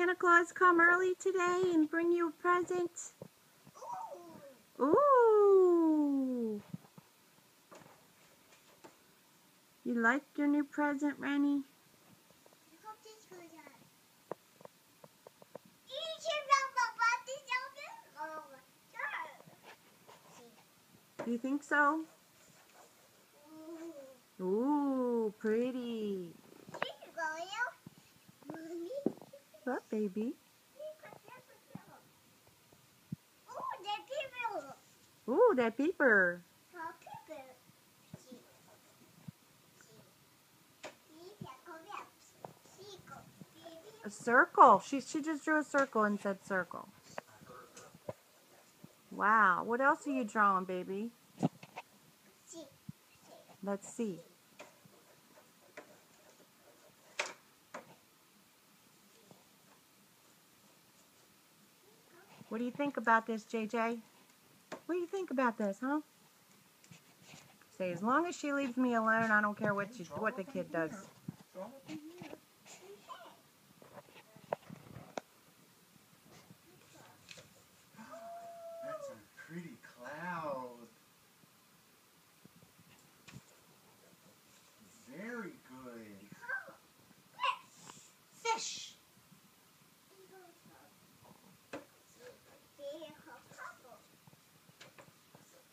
Santa Claus come early today and bring you a present? Ooh! You like your new present, Rennie? You think so? Ooh, pretty. What, baby? Ooh, that paper. A circle. She just drew a circle and said circle. Wow. What else are you drawing, baby? Let's see. What do you think about this, JJ? What do you think about this, huh? Say, as long as she leaves me alone, I don't care what the kid does. That's a pretty cloud. Very good. Fish.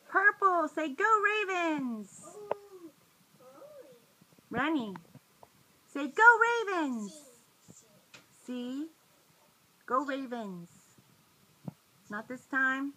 Purple. Say, go Ravens. Rennie. Say, go Ravens. See? Go Ravens. Not this time.